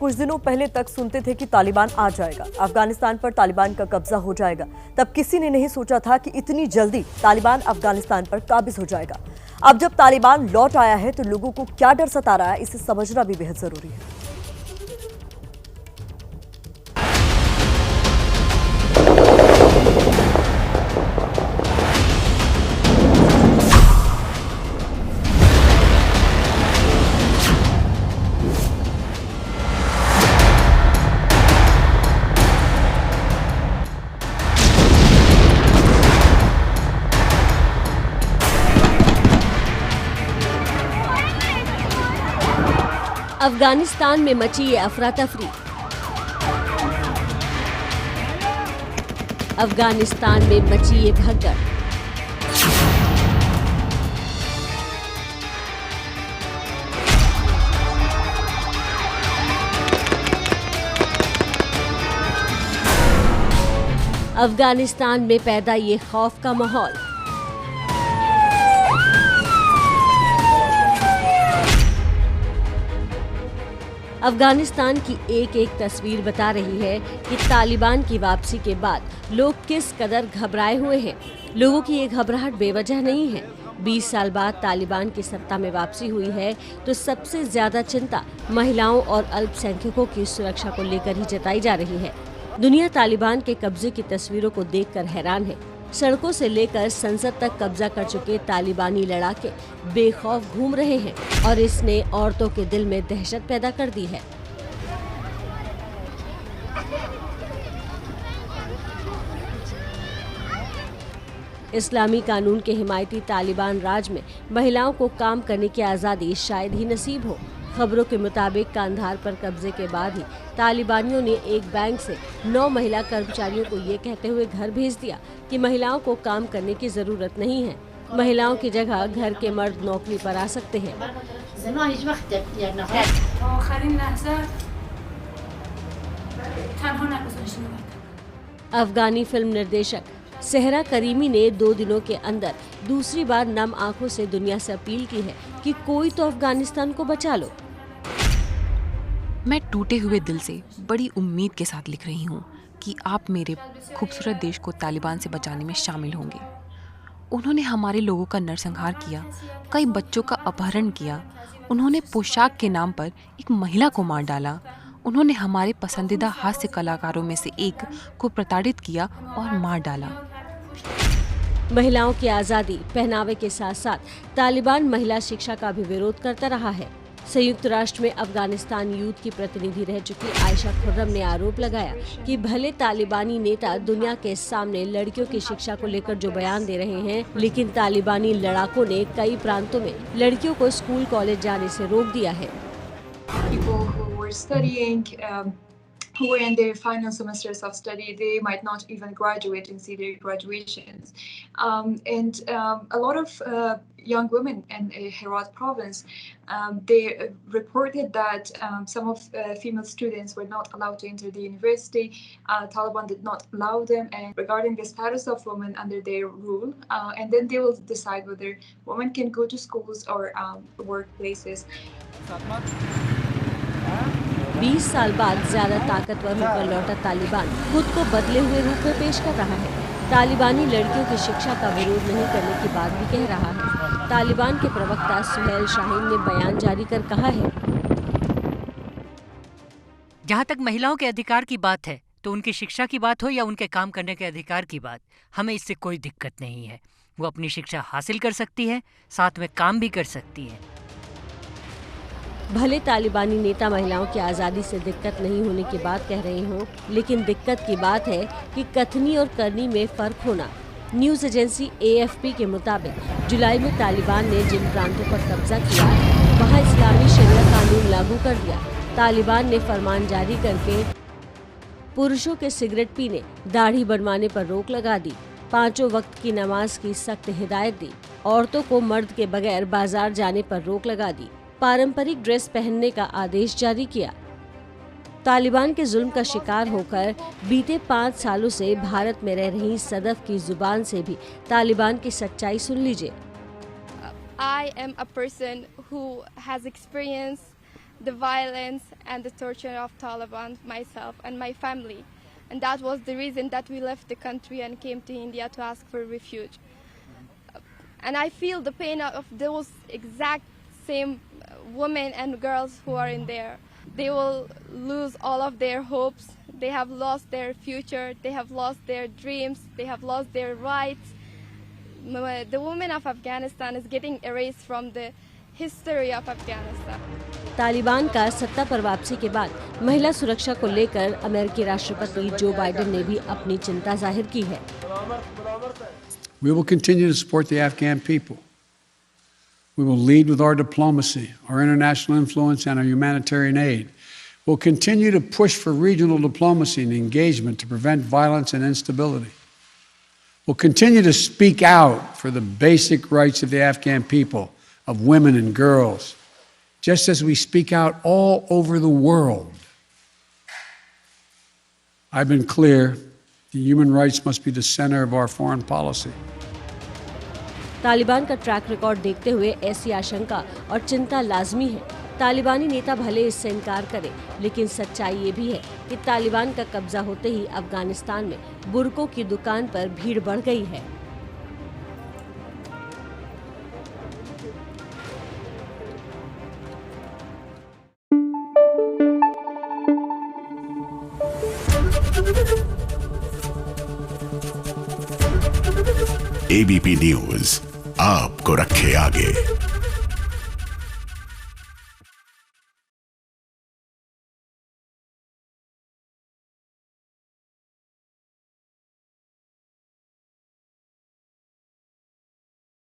कुछ दिनों पहले तक सुनते थे कि तालिबान आ जाएगा, अफगानिस्तान पर तालिबान का कब्जा हो जाएगा। तब किसी ने नहीं सोचा था कि इतनी जल्दी तालिबान अफगानिस्तान पर काबिज हो जाएगा। अब जब तालिबान लौट आया है तो लोगों को क्या डर सता रहा है, इसे समझना भी बेहद जरूरी है। अफगानिस्तान में मची ये अफरा तफरी। अफगानिस्तान में मची ये भगदड़। अफगानिस्तान में पैदा ये खौफ का माहौल। अफगानिस्तान की एक एक तस्वीर बता रही है कि तालिबान की वापसी के बाद लोग किस कदर घबराए हुए हैं। लोगों की ये घबराहट बेवजह नहीं है। 20 साल बाद तालिबान की सत्ता में वापसी हुई है तो सबसे ज्यादा चिंता महिलाओं और अल्पसंख्यकों की सुरक्षा को लेकर ही जताई जा रही है। दुनिया तालिबान के कब्जे की तस्वीरों को देखकर हैरान है। सड़कों से लेकर संसद तक कब्जा कर चुके तालिबानी लड़ाके बेखौफ घूम रहे हैं और इसने औरतों के दिल में दहशत पैदा कर दी है। इस्लामी कानून के हिमायती तालिबान राज में महिलाओं को काम करने की आज़ादी शायद ही नसीब हो। खबरों के मुताबिक कांधार पर कब्जे के बाद ही तालिबानियों ने एक बैंक से 9 महिला कर्मचारियों को ये कहते हुए घर भेज दिया कि महिलाओं को काम करने की जरूरत नहीं है। महिलाओं की जगह घर के मर्द नौकरी पर आ सकते हैं। अफगानी फिल्म निर्देशक सहरा करीमी ने 2 दिनों के अंदर दूसरी बार नम आंखों से दुनिया से अपील की है कि कोई तो अफगानिस्तान को बचा लो। मैं टूटे हुए दिल से बड़ी उम्मीद के साथ लिख रही हूँ कि आप मेरे खूबसूरत देश को तालिबान से बचाने में शामिल होंगे। उन्होंने हमारे लोगों का नरसंहार किया, कई बच्चों का अपहरण किया। उन्होंने पोशाक के नाम पर एक महिला को मार डाला। उन्होंने हमारे पसंदीदा हास्य कलाकारों में से एक को प्रताड़ित किया और मार डाला। महिलाओं की आज़ादी, पहनावे के साथ साथ तालिबान महिला शिक्षा का भी विरोध करता रहा है। संयुक्त राष्ट्र में अफगानिस्तान यूथ की प्रतिनिधि रह चुकी आयशा खुर्रम ने आरोप लगाया कि भले तालिबानी नेता दुनिया के सामने लड़कियों की शिक्षा को लेकर जो बयान दे रहे हैं, लेकिन तालिबानी लड़ाकों ने कई प्रांतों में लड़कियों को स्कूल कॉलेज जाने से रोक दिया है। Who were in their final semesters of study, they might not even graduate and see their graduations. A lot of young women in Herat province, they reported that some of female students were not allowed to enter the university. Taliban did not allow them, and regarding the status of women under their rule, and then they will decide whether women can go to schools or workplaces. 20 साल बाद ज्यादा ताकतवर होकर लौटा तालिबान खुद को बदले हुए रूप में पेश कर रहा है। तालिबानी लड़कियों की शिक्षा का विरोध नहीं करने की बात भी कह रहा है। तालिबान के प्रवक्ता सुहेल शाहीन ने बयान जारी कर कहा है, जहाँ तक महिलाओं के अधिकार की बात है तो उनकी शिक्षा की बात हो या उनके काम करने के अधिकार की बात, हमें इससे कोई दिक्कत नहीं है। वो अपनी शिक्षा हासिल कर सकती है, साथ में काम भी कर सकती है। भले तालिबानी नेता महिलाओं की आज़ादी से दिक्कत नहीं होने की बात कह रहे हों, लेकिन दिक्कत की बात है कि कथनी और करनी में फर्क होना। न्यूज़ एजेंसी AFP के मुताबिक जुलाई में तालिबान ने जिन प्रांतों पर कब्जा किया, वहां इस्लामी शरिया कानून लागू कर दिया। तालिबान ने फरमान जारी करके पुरुषों के सिगरेट पीने, दाढ़ी बनवाने पर रोक लगा दी, 5 वक्त की नमाज की सख्त हिदायत दी, औरतों को मर्द के बगैर बाजार जाने पर रोक लगा दी, पारंपरिक ड्रेस पहनने का आदेश जारी किया। तालिबान के जुल्म का शिकार होकर बीते 5 सालों से भारत में रह रही सदफ की जुबान से भी तालिबान की सच्चाई सुन लीजिए। I am a person who has experienced the violence and the torture of Taliban, myself and my family. And that was the reason that we left the country and came to India to ask for refuge. And I feel the pain of those exact same women and girls who are in there. They will lose all of their hopes. They have lost their future. They have lost their dreams. They have lost their rights. The women of Afghanistan is getting erased from the history of Afghanistan. Taliban का सत्ता पर वापसी के बाद महिला सुरक्षा को लेकर अमेरिकी राष्ट्रपति जो बाइडेन ने भी अपनी चिंता जाहिर की है। We will continue to support the Afghan people. We will lead with our diplomacy, our international influence, and our humanitarian aid. We'll continue to push for regional diplomacy and engagement to prevent violence and instability. We'll continue to speak out for the basic rights of the Afghan people, of women and girls, just as we speak out all over the world. I've been clear, the human rights must be the center of our foreign policy. Taliban का track record देखते हुए ऐसी आशंका और चिंता लाजमी है। तालिबानी नेता भले इससे इनकार करें, लेकिन सच्चाई ये भी है कि तालिबान का कब्जा होते ही अफगानिस्तान में बुरकों की दुकान पर भीड़ बढ़ गई है। एबीपी न्यूज आपको रखे आगे।